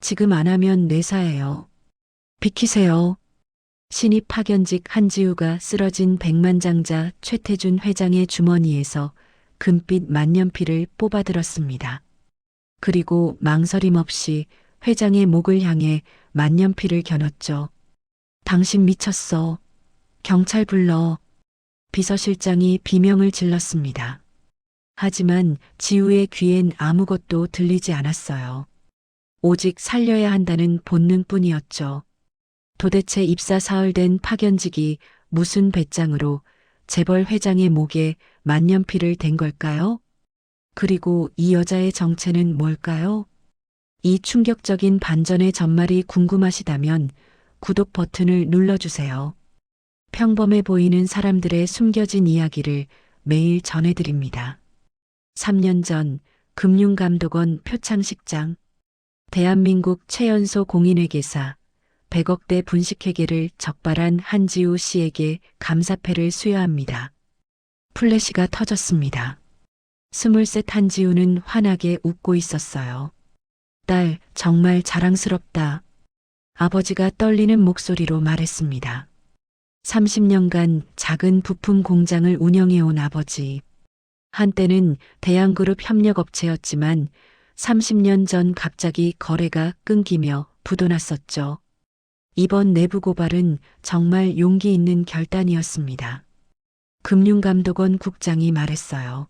지금 안 하면 내사예요. 비키세요. 신입 파견직 한지우가 쓰러진 백만장자 최태준 회장의 주머니에서 금빛 만년필을 뽑아들었습니다. 그리고 망설임 없이 회장의 목을 향해 만년필을 겨눴죠. 당신 미쳤어. 경찰 불러. 비서실장이 비명을 질렀습니다. 하지만 지우의 귀엔 아무것도 들리지 않았어요. 오직 살려야 한다는 본능뿐이었죠. 도대체 입사 사흘 된 파견직이 무슨 배짱으로 재벌 회장의 목에 만년필을 댄 걸까요? 그리고 이 여자의 정체는 뭘까요? 이 충격적인 반전의 전말이 궁금하시다면 구독 버튼을 눌러주세요. 평범해 보이는 사람들의 숨겨진 이야기를 매일 전해드립니다. 3년 전 금융감독원 표창식장, 대한민국 최연소 공인회계사 100억대 분식회계를 적발한 한지우 씨에게 감사패를 수여합니다. 플래시가 터졌습니다. 23 한지우는 환하게 웃고 있었어요. 딸, 정말 자랑스럽다. 아버지가 떨리는 목소리로 말했습니다. 30년간 작은 부품 공장을 운영해온 아버지. 한때는 대양그룹 협력업체였지만 30년 전 갑자기 거래가 끊기며 부도났었죠. 이번 내부 고발은 정말 용기 있는 결단이었습니다. 금융감독원 국장이 말했어요.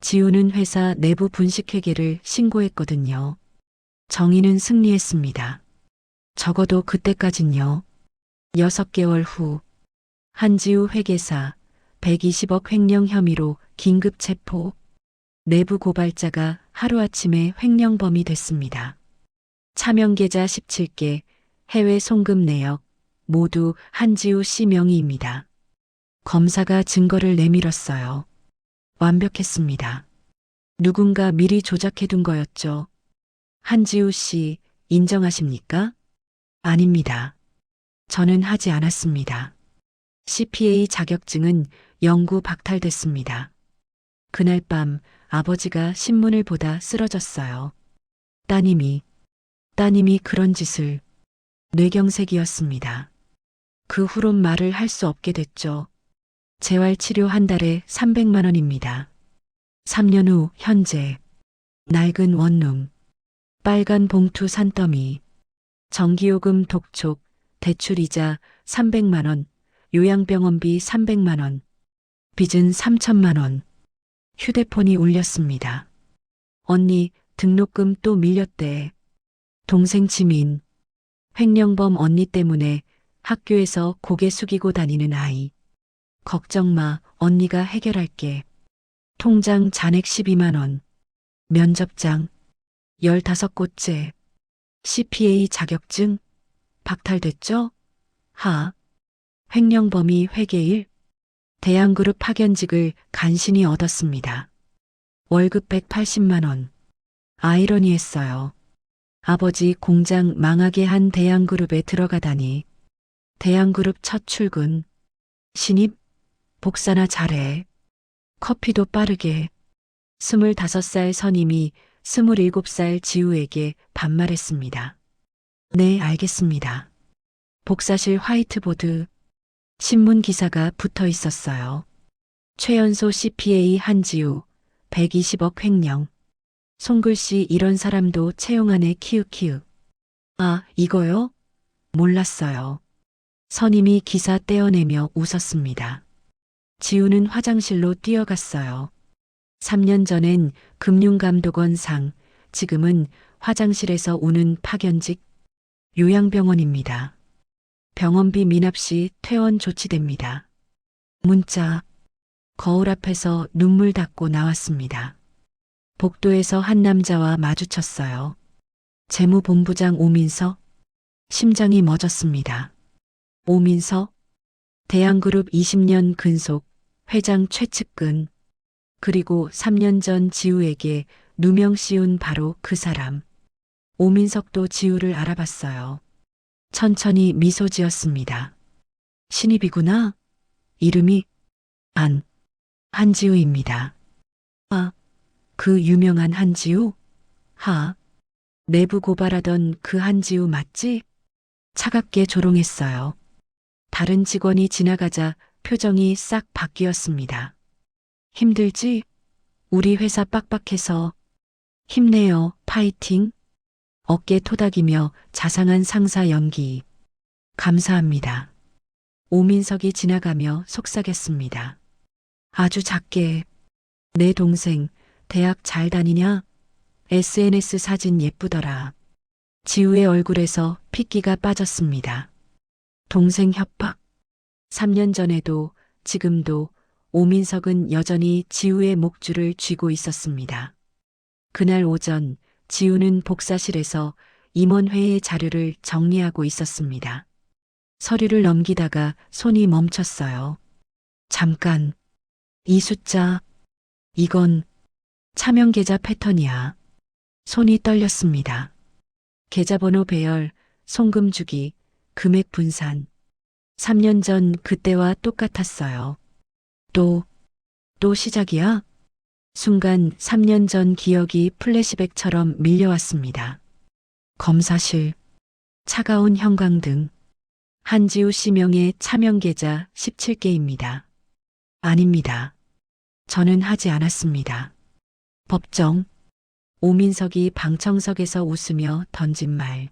지우는 회사 내부 분식회계를 신고했거든요. 정의는 승리했습니다. 적어도 그때까진요. 6개월 후 한지우 회계사 120억 횡령 혐의로 긴급 체포. 내부 고발자가 하루아침에 횡령범이 됐습니다. 차명 계좌 17개, 해외 송금 내역 모두 한지우 씨 명의입니다. 검사가 증거를 내밀었어요. 완벽했습니다. 누군가 미리 조작해둔 거였죠. 한지우 씨 인정하십니까? 아닙니다. 저는 하지 않았습니다. CPA 자격증은 영구 박탈됐습니다. 그날 밤 아버지가 신문을 보다 쓰러졌어요. 따님이 그런 짓을. 뇌경색이었습니다. 그 후론 말을 할 수 없게 됐죠. 재활치료 한 달에 300만 원입니다. 3년 후 현재 낡은 원룸, 빨간 봉투 산더미, 전기요금 독촉, 대출이자 300만 원, 요양병원비 300만 원, 빚은 3천만 원. 휴대폰이 울렸습니다. 언니 등록금 또 밀렸대. 동생 지민. 횡령범 언니 때문에 학교에서 고개 숙이고 다니는 아이. 걱정 마, 언니가 해결할게. 통장 잔액 12만 원. 면접장 15곳째. CPA 자격증 박탈됐죠? 횡령범이 회계일. 대양그룹 파견직을 간신히 얻었습니다. 월급 180만 원. 아이러니했어요. 아버지 공장 망하게 한 대양그룹에 들어가다니. 대양그룹 첫 출근. 신입, 복사나 잘해. 커피도 빠르게. 25살 선임이 27살 지우에게 반말했습니다. 네, 알겠습니다. 복사실 화이트보드, 신문 기사가 붙어 있었어요. 최연소 CPA 한지우, 120억 횡령. 손글씨 이런 사람도 채용하네 키읔키읔. 아, 이거요? 몰랐어요. 선임이 기사 떼어내며 웃었습니다. 지우는 화장실로 뛰어갔어요. 3년 전엔 금융감독원 상, 지금은 화장실에서 우는 파견직. 요양병원입니다. 병원비 미납 시 퇴원 조치됩니다. 문자. 거울 앞에서 눈물 닦고 나왔습니다. 복도에서 한 남자와 마주쳤어요. 재무본부장 오민서. 심장이 멎었습니다. 오민서. 대양그룹 20년 근속, 회장 최측근. 그리고 3년 전 지우에게 누명 씌운 바로 그 사람. 오민석도 지우를 알아봤어요. 천천히 미소 지었습니다. 신입이구나. 이름이 한지우입니다. 아, 그 유명한 한지우? 내부 고발하던 그 한지우 맞지? 차갑게 조롱했어요. 다른 직원이 지나가자 표정이 싹 바뀌었습니다. 힘들지? 우리 회사 빡빡해서. 힘내요, 파이팅. 어깨 토닥이며 자상한 상사 연기. 감사합니다. 오민석이 지나가며 속삭였습니다. 아주 작게. 내 동생, 대학 잘 다니냐? SNS 사진 예쁘더라. 지우의 얼굴에서 핏기가 빠졌습니다. 동생 협박. 3년 전에도 지금도 오민석은 여전히 지우의 목줄을 쥐고 있었습니다. 그날 오전 지우는 복사실에서 임원회의 자료를 정리하고 있었습니다. 서류를 넘기다가 손이 멈췄어요. 잠깐. 이 숫자. 이건 차명 계좌 패턴이야. 손이 떨렸습니다. 계좌번호 배열, 송금 주기, 금액 분산. 3년 전 그때와 똑같았어요. 또 시작이야? 순간 3년 전 기억이 플래시백처럼 밀려왔습니다. 검사실, 차가운 형광등, 한지우 씨 명의 차명 계좌 17개입니다. 아닙니다. 저는 하지 않았습니다. 법정, 오민석이 방청석에서 웃으며 던진 말.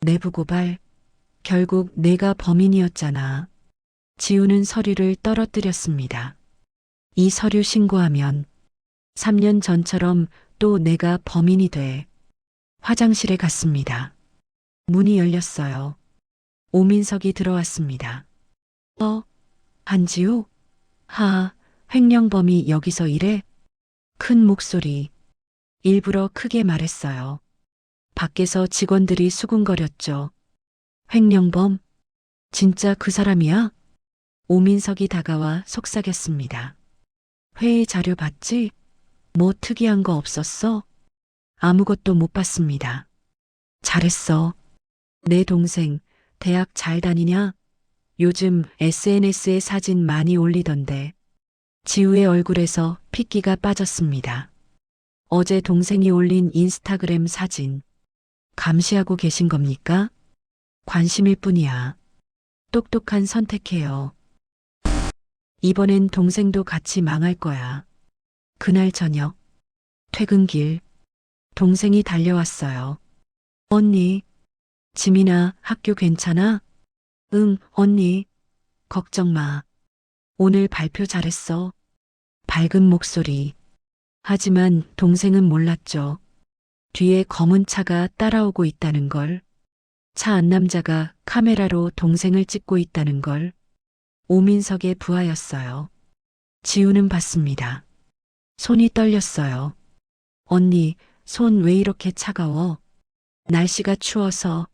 내부 고발, 결국 내가 범인이었잖아. 지우는 서류를 떨어뜨렸습니다. 이 서류 신고하면 3년 전처럼 또 내가 범인이 돼. 화장실에 갔습니다. 문이 열렸어요. 오민석이 들어왔습니다. 한지우? 횡령범이 여기서 일해? 큰 목소리. 일부러 크게 말했어요. 밖에서 직원들이 수군거렸죠. 횡령범? 진짜 그 사람이야? 오민석이 다가와 속삭였습니다. 회의 자료 봤지? 뭐 특이한 거 없었어? 아무것도 못 봤습니다. 잘했어. 내 동생, 대학 잘 다니냐? 요즘 SNS에 사진 많이 올리던데. 지우의 얼굴에서 핏기가 빠졌습니다. 어제 동생이 올린 인스타그램 사진. 감시하고 계신 겁니까? 관심일 뿐이야. 똑똑한 선택해요. 이번엔 동생도 같이 망할 거야. 그날 저녁, 퇴근길, 동생이 달려왔어요. 언니, 지민아, 학교 괜찮아? 응, 언니. 걱정 마. 오늘 발표 잘했어. 밝은 목소리. 하지만 동생은 몰랐죠. 뒤에 검은 차가 따라오고 있다는 걸. 차 안 남자가 카메라로 동생을 찍고 있다는 걸. 오민석의 부하였어요. 지우는 봤습니다. 손이 떨렸어요. 언니, 손 왜 이렇게 차가워? 날씨가 추워서.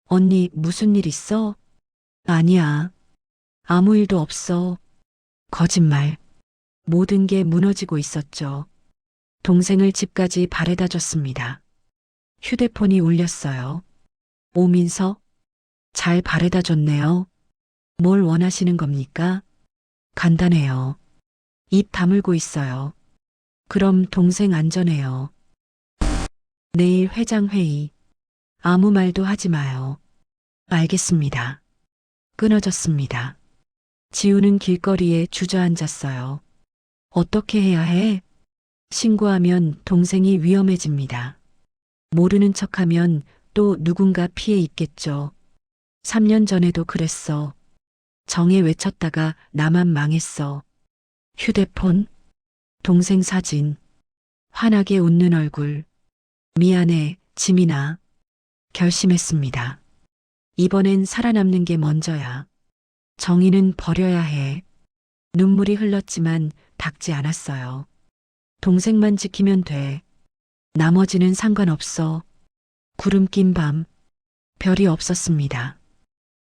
언니, 무슨 일 있어? 아니야. 아무 일도 없어. 거짓말. 모든 게 무너지고 있었죠. 동생을 집까지 바래다 줬습니다. 휴대폰이 울렸어요. 오민석, 잘 바래다 줬네요. 뭘 원하시는 겁니까? 간단해요. 입 다물고 있어요. 그럼 동생 안전해요. 내일 회장 회의. 아무 말도 하지 마요. 알겠습니다. 끊어졌습니다. 지우는 길거리에 주저앉았어요. 어떻게 해야 해? 신고하면 동생이 위험해집니다. 모르는 척하면 또 누군가 피해 입겠죠. 3년 전에도 그랬어. 정에 외쳤다가 나만 망했어. 휴대폰, 동생 사진, 환하게 웃는 얼굴. 미안해, 지민아. 결심했습니다. 이번엔 살아남는 게 먼저야. 정의는 버려야 해. 눈물이 흘렀지만 닦지 않았어요. 동생만 지키면 돼. 나머지는 상관없어. 구름 낀 밤, 별이 없었습니다.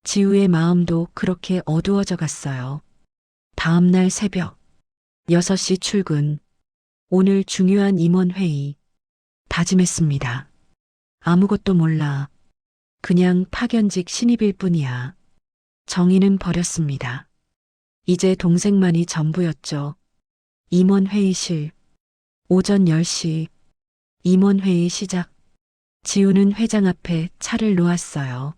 지우의 마음도 그렇게 어두워져 갔어요. 다음 날 새벽, 6시 출근. 오늘 중요한 임원회의. 다짐했습니다. 아무것도 몰라. 그냥 파견직 신입일 뿐이야. 정의는 버렸습니다. 이제 동생만이 전부였죠. 임원회의실. 오전 10시. 임원회의 시작. 지우는 회장 앞에 차를 놓았어요.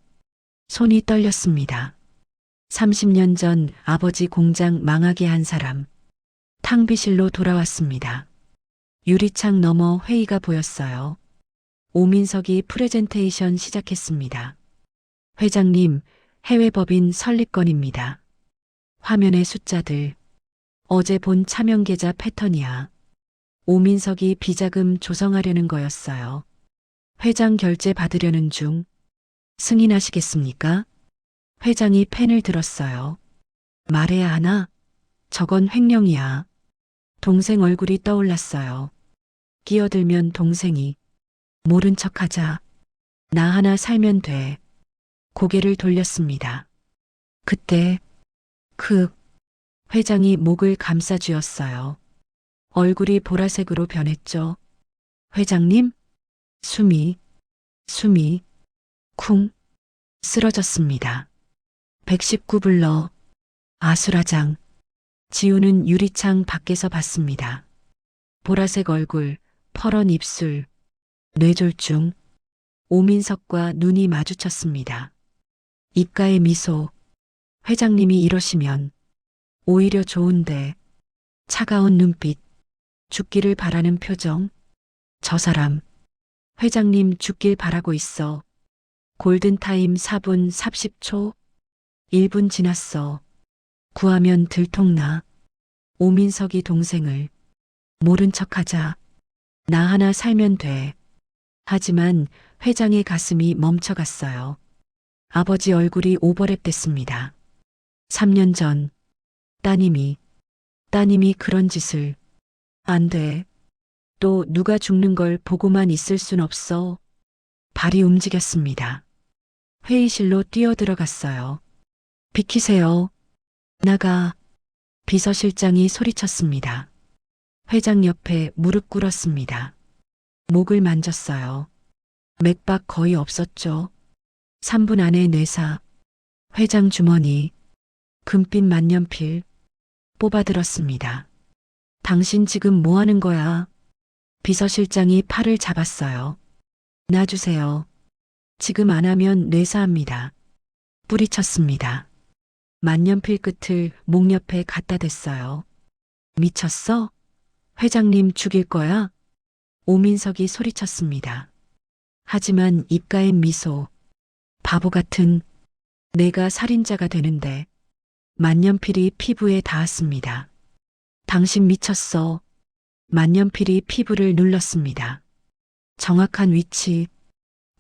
손이 떨렸습니다. 30년 전 아버지 공장 망하게 한 사람. 탕비실로 돌아왔습니다. 유리창 너머 회의가 보였어요. 오민석이 프레젠테이션 시작했습니다. 회장님, 해외법인 설립건입니다. 화면의 숫자들. 어제 본 차명계좌 패턴이야. 오민석이 비자금 조성하려는 거였어요. 회장 결제 받으려는 중. 승인하시겠습니까? 회장이 펜을 들었어요. 말해야 하나? 저건 횡령이야. 동생 얼굴이 떠올랐어요. 끼어들면 동생이. 모른 척하자. 나 하나 살면 돼. 고개를 돌렸습니다. 그때 회장이 목을 감싸쥐었어요. 얼굴이 보라색으로 변했죠. 회장님? 숨이 쿵 쓰러졌습니다. 119불러 아수라장. 지우는 유리창 밖에서 봤습니다. 보라색 얼굴, 퍼런 입술, 뇌졸중. 오민석과 눈이 마주쳤습니다. 입가에 미소. 회장님이 이러시면 오히려 좋은데. 차가운 눈빛. 죽기를 바라는 표정. 저 사람. 회장님 죽길 바라고 있어. 골든타임 4분 40초. 1분 지났어. 구하면 들통나. 오민석이 동생을. 모른 척하자. 나 하나 살면 돼. 하지만 회장의 가슴이 멈춰갔어요. 아버지 얼굴이 오버랩됐습니다. 3년 전 따님이 그런 짓을. 안 돼. 또 누가 죽는 걸 보고만 있을 순 없어. 발이 움직였습니다. 회의실로 뛰어들어갔어요. 비키세요. 나가. 비서실장이 소리쳤습니다. 회장 옆에 무릎 꿇었습니다. 목을 만졌어요. 맥박 거의 없었죠. 3분 안에 뇌사. 회장 주머니. 금빛 만년필. 뽑아들었습니다. 당신 지금 뭐 하는 거야? 비서실장이 팔을 잡았어요. 놔주세요. 지금 안 하면 뇌사합니다. 뿌리쳤습니다. 만년필 끝을 목 옆에 갖다 댔어요. 미쳤어? 회장님 죽일 거야? 오민석이 소리쳤습니다. 하지만 입가엔 미소. 바보 같은. 내가 살인자가 되는데. 만년필이 피부에 닿았습니다. 당신 미쳤어. 만년필이 피부를 눌렀습니다. 정확한 위치.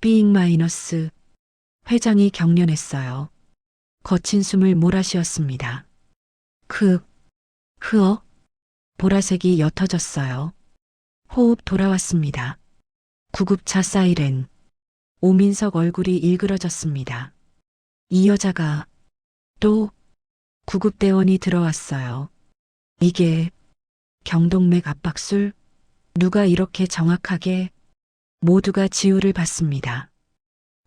삐잉 마이너스. 회장이 경련했어요. 거친 숨을 몰아쉬었습니다. 흐어. 보라색이 옅어졌어요. 호흡 돌아왔습니다. 구급차 사이렌. 오민석 얼굴이 일그러졌습니다. 이 여자가 또 구급대원이 들어왔어요. 이게 경동맥 압박술? 누가 이렇게 정확하게? 모두가 지우를 봤습니다.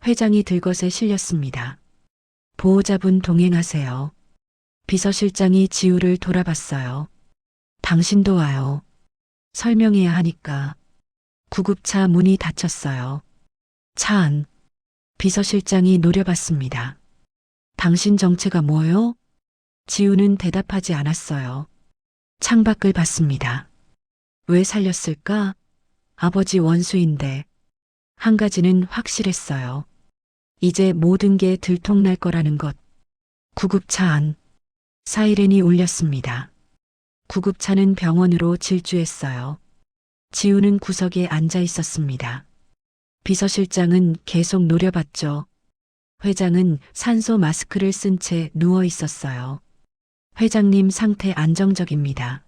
회장이 들것에 실렸습니다. 보호자분 동행하세요. 비서실장이 지우를 돌아봤어요. 당신도 와요. 설명해야 하니까. 구급차 문이 닫혔어요. 차 안. 비서실장이 노려봤습니다. 당신 정체가 뭐요? 지우는 대답하지 않았어요. 창밖을 봤습니다. 왜 살렸을까? 아버지 원수인데. 한 가지는 확실했어요. 이제 모든 게 들통날 거라는 것. 구급차 안. 사이렌이 울렸습니다. 구급차는 병원으로 질주했어요. 지우는 구석에 앉아 있었습니다. 비서실장은 계속 노려봤죠. 회장은 산소 마스크를 쓴 채 누워 있었어요. 회장님 상태 안정적입니다.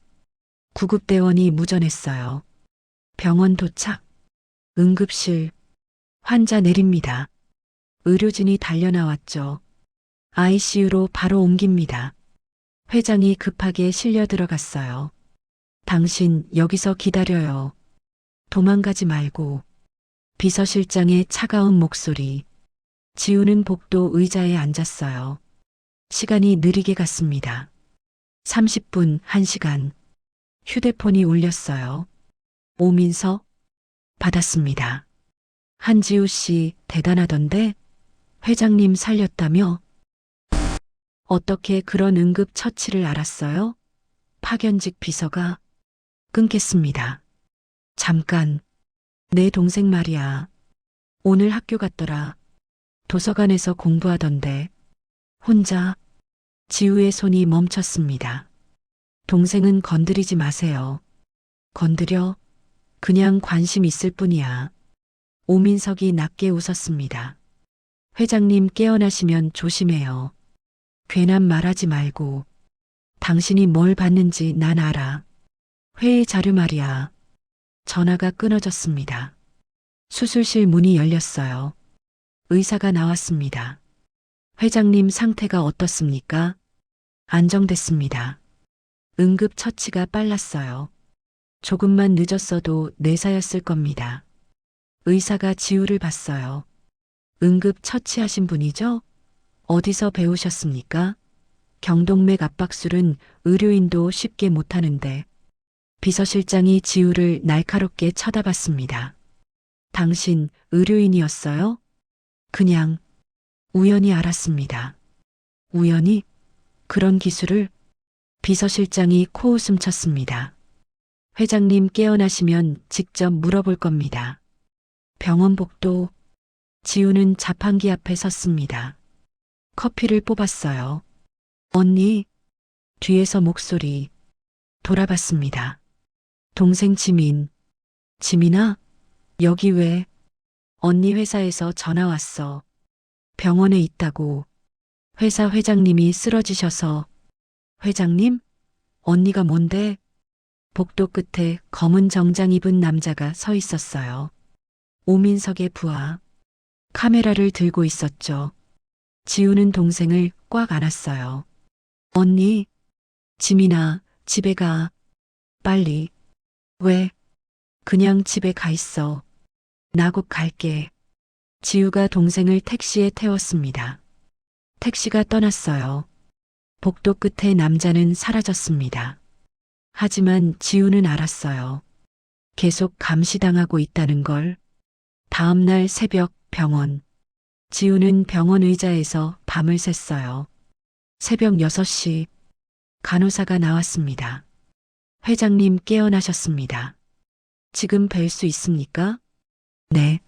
구급대원이 무전했어요. 병원 도착. 응급실. 환자 내립니다. 의료진이 달려나왔죠. ICU로 바로 옮깁니다. 회장이 급하게 실려 들어갔어요. 당신 여기서 기다려요. 도망가지 말고. 비서실장의 차가운 목소리. 지우는 복도 의자에 앉았어요. 시간이 느리게 갔습니다. 30분, 1시간. 휴대폰이 울렸어요. 오민석? 받았습니다. 한지우 씨 대단하던데 회장님 살렸다며? 어떻게 그런 응급 처치를 알았어요? 파견직 비서가 끊겠습니다. 잠깐, 내 동생 말이야. 오늘 학교 갔더라. 도서관에서 공부하던데. 혼자. 지우의 손이 멈췄습니다. 동생은 건드리지 마세요. 건드려? 그냥 관심 있을 뿐이야. 오민석이 낮게 웃었습니다. 회장님 깨어나시면 조심해요. 괜한 말하지 말고. 당신이 뭘 봤는지 난 알아. 회의 자료 말이야. 전화가 끊어졌습니다. 수술실 문이 열렸어요. 의사가 나왔습니다. 회장님 상태가 어떻습니까? 안정됐습니다. 응급 처치가 빨랐어요. 조금만 늦었어도 내사였을 겁니다. 의사가 지우를 봤어요. 응급 처치하신 분이죠? 어디서 배우셨습니까? 경동맥 압박술은 의료인도 쉽게 못하는데. 비서실장이 지우를 날카롭게 쳐다봤습니다. 당신 의료인이었어요? 그냥 우연히 알았습니다. 우연히? 그런 기술을? 비서실장이 코웃음 쳤습니다. 회장님 깨어나시면 직접 물어볼 겁니다. 병원 복도. 지우는 자판기 앞에 섰습니다. 커피를 뽑았어요. 언니. 뒤에서 목소리. 돌아봤습니다. 동생 지민. 지민아? 여기 왜? 언니 회사에서 전화 왔어. 병원에 있다고. 회사 회장님이 쓰러지셔서. 회장님? 언니가 뭔데? 복도 끝에 검은 정장 입은 남자가 서 있었어요. 오민석의 부하. 카메라를 들고 있었죠. 지우는 동생을 꽉 안았어요. 언니, 지민아, 집에 가. 빨리. 왜? 그냥 집에 가 있어. 나 곧 갈게. 지우가 동생을 택시에 태웠습니다. 택시가 떠났어요. 복도 끝에 남자는 사라졌습니다. 하지만 지우는 알았어요. 계속 감시당하고 있다는 걸. 다음 날 새벽 병원. 지우는 병원 의자에서 밤을 샜어요. 새벽 6시 간호사가 나왔습니다. 회장님 깨어나셨습니다. 지금 뵐 수 있습니까? 네.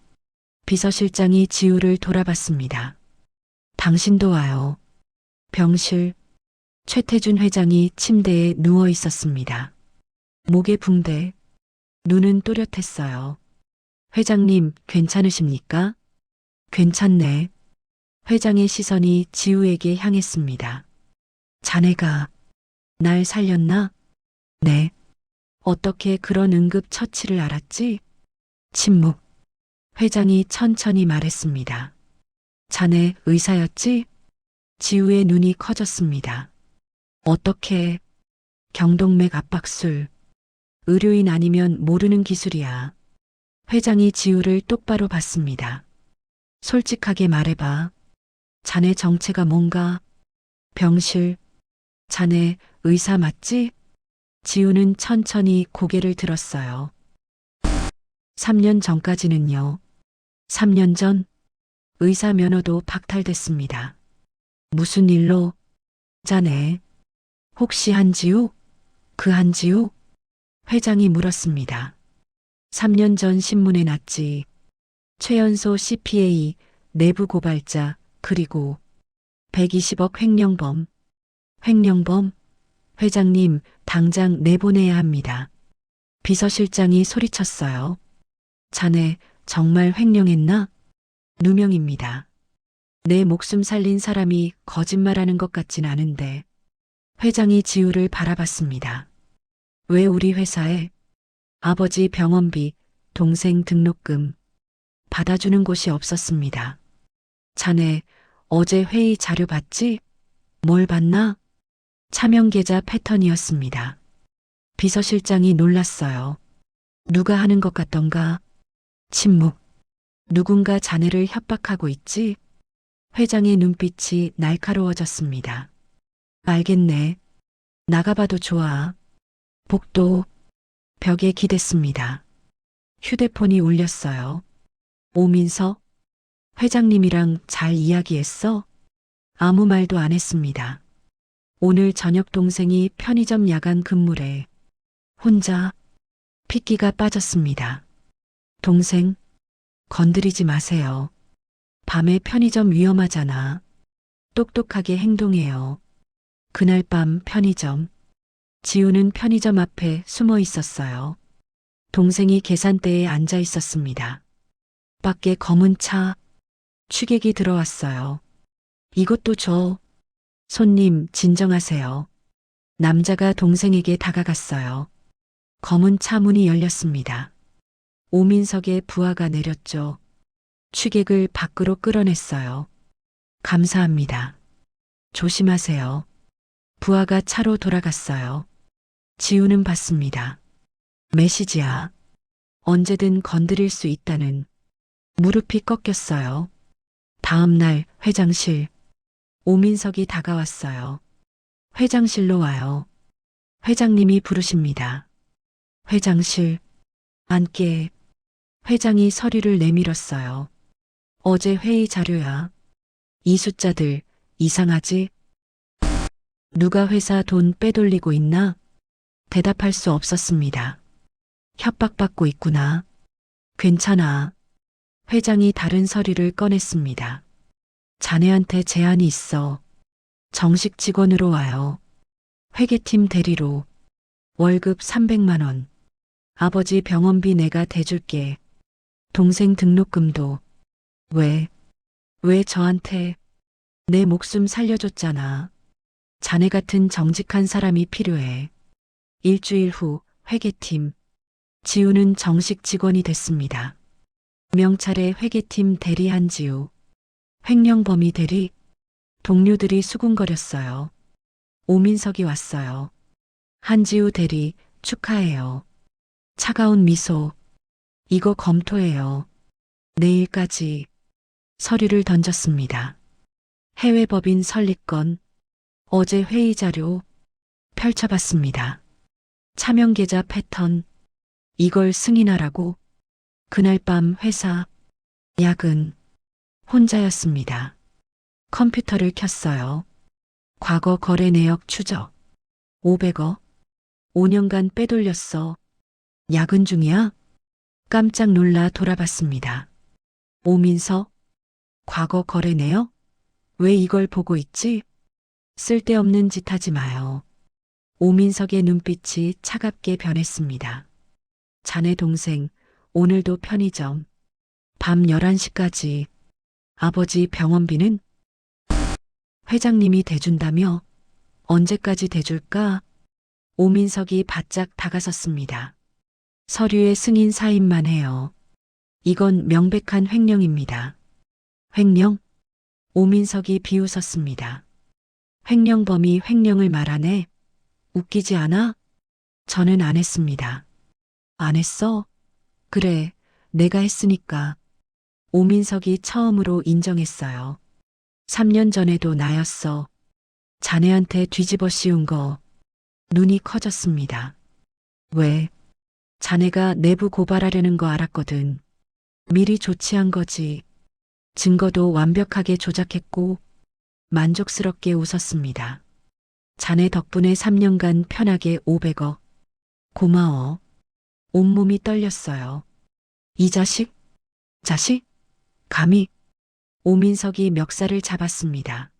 비서실장이 지우를 돌아봤습니다. 당신도 와요. 병실. 최태준 회장이 침대에 누워 있었습니다. 목에 붕대. 눈은 또렷했어요. 회장님 괜찮으십니까? 괜찮네. 회장의 시선이 지우에게 향했습니다. 자네가 날 살렸나? 네. 어떻게 그런 응급 처치를 알았지? 침묵. 회장이 천천히 말했습니다. 자네 의사였지? 지우의 눈이 커졌습니다. 어떻게? 경동맥 압박술. 의료인 아니면 모르는 기술이야. 회장이 지우를 똑바로 봤습니다. 솔직하게 말해봐. 자네 정체가 뭔가? 병실. 자네 의사 맞지? 지우는 천천히 고개를 들었어요. 3년 전까지는요. 3년 전 의사 면허도 박탈됐습니다. 무슨 일로? 자네. 혹시 한지우? 그 한지우? 회장이 물었습니다. 3년 전 신문에 났지. 최연소 CPA, 내부 고발자, 그리고 120억 횡령범. 횡령범? 회장님, 당장 내보내야 합니다. 비서실장이 소리쳤어요. 자네 정말 횡령했나? 누명입니다. 내 목숨 살린 사람이 거짓말하는 것 같진 않은데. 회장이 지우를 바라봤습니다. 왜 우리 회사에? 아버지 병원비, 동생 등록금 받아주는 곳이 없었습니다. 자네 어제 회의 자료 봤지? 뭘 봤나? 차명 계좌 패턴이었습니다. 비서실장이 놀랐어요. 누가 하는 것 같던가? 침묵. 누군가 자네를 협박하고 있지? 회장의 눈빛이 날카로워졌습니다. 알겠네. 나가봐도 좋아. 복도. 벽에 기댔습니다. 휴대폰이 울렸어요. 오민석, 회장님이랑 잘 이야기했어? 아무 말도 안 했습니다. 오늘 저녁 동생이 편의점 야간 근무래. 혼자 핏기가 빠졌습니다. 동생, 건드리지 마세요. 밤에 편의점 위험하잖아. 똑똑하게 행동해요. 그날 밤 편의점. 지우는 편의점 앞에 숨어 있었어요. 동생이 계산대에 앉아 있었습니다. 밖에 검은 차, 취객이 들어왔어요. 이것도 줘. 손님, 진정하세요. 남자가 동생에게 다가갔어요. 검은 차 문이 열렸습니다. 오민석의 부하가 내렸죠. 취객을 밖으로 끌어냈어요. 감사합니다. 조심하세요. 부하가 차로 돌아갔어요. 지우는 받습니다. 메시지야. 언제든 건드릴 수 있다는. 무릎이 꺾였어요. 다음 날 회장실. 오민석이 다가왔어요. 회장실로 와요. 회장님이 부르십니다. 회장실. 앉게. 회장이 서류를 내밀었어요. 어제 회의 자료야. 이 숫자들 이상하지? 누가 회사 돈 빼돌리고 있나? 대답할 수 없었습니다. 협박받고 있구나. 괜찮아. 회장이 다른 서류를 꺼냈습니다. 자네한테 제안이 있어. 정식 직원으로 와요. 회계팀 대리로. 월급 300만 원. 아버지 병원비 내가 대줄게. 동생 등록금도. 왜 저한테? 내 목숨 살려줬잖아. 자네 같은 정직한 사람이 필요해. 일주일 후 회계팀. 지우는 정식 직원이 됐습니다. 명찰에 회계팀 대리 한지우. 횡령범위 대리. 동료들이 수군거렸어요. 오민석이 왔어요. 한지우 대리, 축하해요. 차가운 미소. 이거 검토해요. 내일까지. 서류를 던졌습니다. 해외법인 설립건. 어제 회의 자료. 펼쳐봤습니다. 차명 계좌 패턴. 이걸 승인하라고. 그날 밤 회사. 야근. 혼자였습니다. 컴퓨터를 켰어요. 과거 거래 내역 추적. 500억. 5년간 빼돌렸어. 야근 중이야? 깜짝 놀라 돌아봤습니다. 오민석. 과거 거래 내역? 왜 이걸 보고 있지? 쓸데없는 짓 하지 마요. 오민석의 눈빛이 차갑게 변했습니다. 자네 동생, 오늘도 편의점. 밤 11시까지. 아버지 병원비는? 회장님이 대준다며? 언제까지 대줄까? 오민석이 바짝 다가섰습니다. 서류에 승인 사인만 해요. 이건 명백한 횡령입니다. 횡령? 오민석이 비웃었습니다. 횡령범이 횡령을 말하네. 웃기지 않아? 저는 안 했습니다. 안 했어? 그래, 내가 했으니까. 오민석이 처음으로 인정했어요. 3년 전에도 나였어. 자네한테 뒤집어 씌운 거. 눈이 커졌습니다. 왜? 자네가 내부 고발하려는 거 알았거든. 미리 조치한 거지. 증거도 완벽하게 조작했고 만족스럽게 웃었습니다. 자네 덕분에 3년간 편하게 500억. 고마워. 온몸이 떨렸어요. 이 자식? 자식? 감히? 오민석이 멱살을 잡았습니다.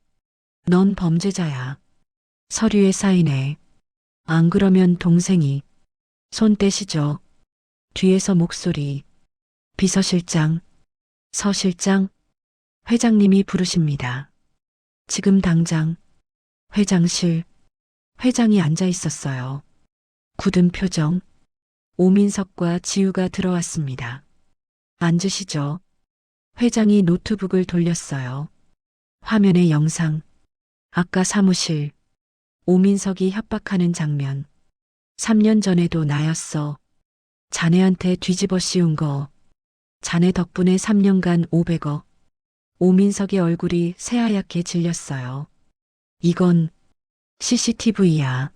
넌 범죄자야. 서류에 사인해. 안 그러면 동생이. 손 떼시죠. 뒤에서 목소리. 비서실장. 서실장. 회장님이 부르십니다. 지금 당장. 회장실. 회장이 앉아 있었어요. 굳은 표정. 오민석과 지우가 들어왔습니다. 앉으시죠. 회장이 노트북을 돌렸어요. 화면에 영상. 아까 사무실. 오민석이 협박하는 장면. 3년 전에도 나였어. 자네한테 뒤집어 씌운 거. 자네 덕분에 3년간 500억. 오민석의 얼굴이 새하얗게 질렸어요. 이건 CCTV야.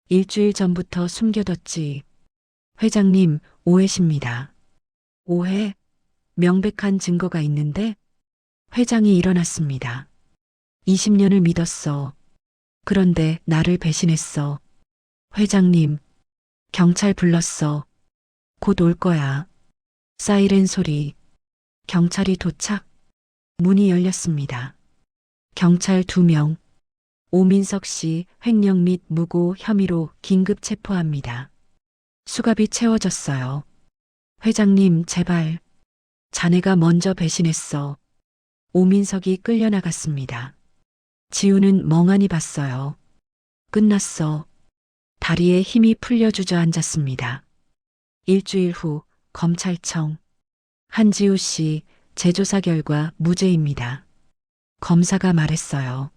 일주일 전부터 숨겨뒀지. 회장님, 오해십니다. 오해? 명백한 증거가 있는데? 회장이 일어났습니다. 20년을 믿었어. 그런데 나를 배신했어. 회장님, 경찰 불렀어. 곧 올 거야. 사이렌 소리. 경찰이 도착. 문이 열렸습니다. 경찰 2명. 오민석 씨 횡령 및 무고 혐의로 긴급 체포합니다. 수갑이 채워졌어요. 회장님, 제발. 자네가 먼저 배신했어. 오민석이 끌려나갔습니다. 지우는 멍하니 봤어요. 끝났어. 다리에 힘이 풀려 주저앉았습니다. 일주일 후 검찰청. 한지우 씨 재조사 결과 무죄입니다. 검사가 말했어요.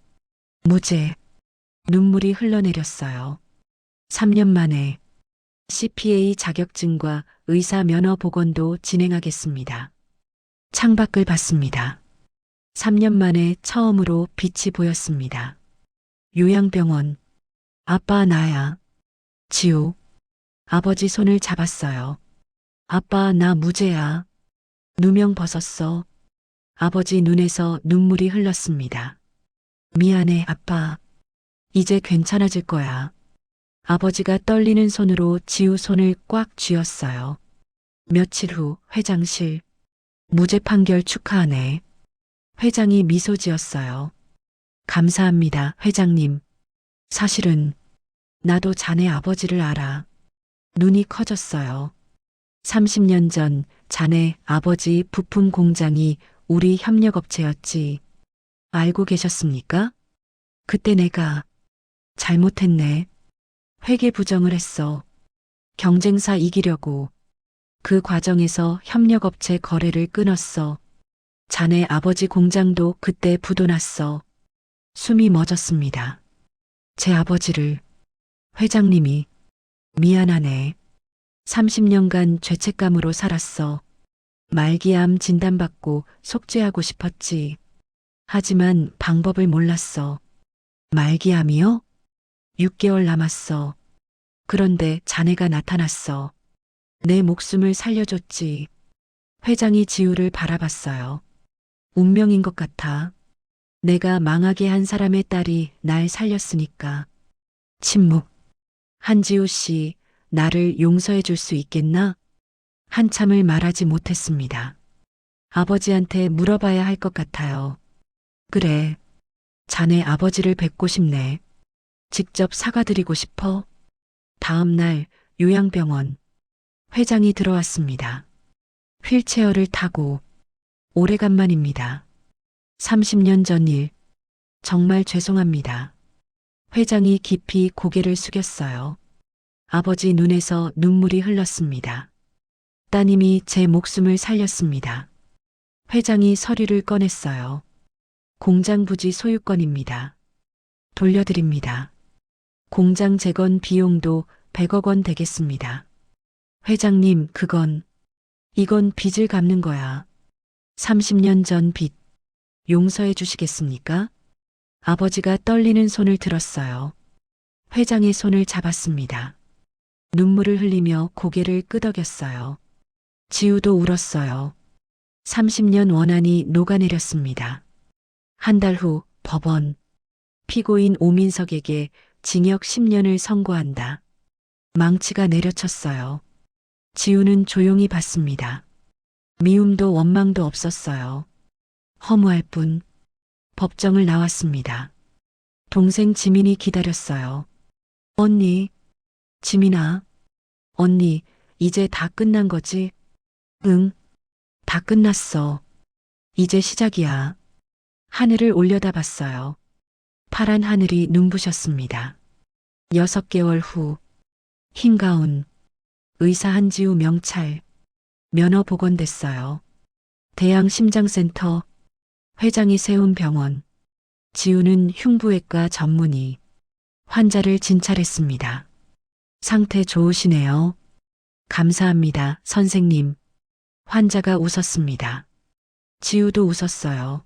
무죄. 눈물이 흘러내렸어요. 3년 만에 CPA 자격증과 의사 면허 복원도 진행하겠습니다. 창밖을 봤습니다. 3년 만에 처음으로 빛이 보였습니다. 요양병원. 아빠 나야. 지우. 아버지 손을 잡았어요. 아빠 나 무죄야. 누명 벗었어. 아버지 눈에서 눈물이 흘렀습니다. 미안해 아빠. 이제 괜찮아질 거야. 아버지가 떨리는 손으로 지우 손을 꽉 쥐었어요. 며칠 후 회장실. 무죄 판결 축하하네. 회장이 미소 지었어요. 감사합니다, 회장님. 사실은 나도 자네 아버지를 알아. 눈이 커졌어요. 30년 전 자네 아버지 부품 공장이 우리 협력업체였지. 알고 계셨습니까? 그때 내가 잘못했네. 회계 부정을 했어. 경쟁사 이기려고. 그 과정에서 협력업체 거래를 끊었어. 자네 아버지 공장도 그때 부도났어. 숨이 멎었습니다. 제 아버지를. 회장님이. 미안하네. 30년간 죄책감으로 살았어. 말기암 진단받고 속죄하고 싶었지. 하지만 방법을 몰랐어. 말기암이요? 6개월 남았어. 그런데 자네가 나타났어. 내 목숨을 살려줬지. 회장이 지우를 바라봤어요. 운명인 것 같아. 내가 망하게 한 사람의 딸이 날 살렸으니까. 침묵. 한지우 씨, 나를 용서해 줄 수 있겠나? 한참을 말하지 못했습니다. 아버지한테 물어봐야 할 것 같아요. 그래. 자네 아버지를 뵙고 싶네. 직접 사과드리고 싶어. 다음 날 요양병원. 회장이 들어왔습니다. 휠체어를 타고. 오래간만입니다. 30년 전 일. 정말 죄송합니다. 회장이 깊이 고개를 숙였어요. 아버지 눈에서 눈물이 흘렀습니다. 따님이 제 목숨을 살렸습니다. 회장이 서류를 꺼냈어요. 공장 부지 소유권입니다. 돌려드립니다. 공장 재건 비용도 100억 원 되겠습니다. 회장님, 이건 빚을 갚는 거야. 30년 전 빚. 용서해 주시겠습니까? 아버지가 떨리는 손을 들었어요. 회장의 손을 잡았습니다. 눈물을 흘리며 고개를 끄덕였어요. 지우도 울었어요. 30년 원한이 녹아내렸습니다. 한 달 후 법원. 피고인 오민석에게 징역 10년을 선고한다. 망치가 내려쳤어요. 지우는 조용히 봤습니다. 미움도 원망도 없었어요. 허무할 뿐. 법정을 나왔습니다. 동생 지민이 기다렸어요. 언니, 지민아. 언니, 이제 다 끝난 거지? 응, 다 끝났어. 이제 시작이야. 하늘을 올려다봤어요. 파란 하늘이 눈부셨습니다. 6개월 후. 흰 가운. 의사 한지우 명찰. 면허 복원됐어요. 대양 심장센터. 회장이 세운 병원. 지우는 흉부외과 전문의. 환자를 진찰했습니다. 상태 좋으시네요. 감사합니다, 선생님. 환자가 웃었습니다. 지우도 웃었어요.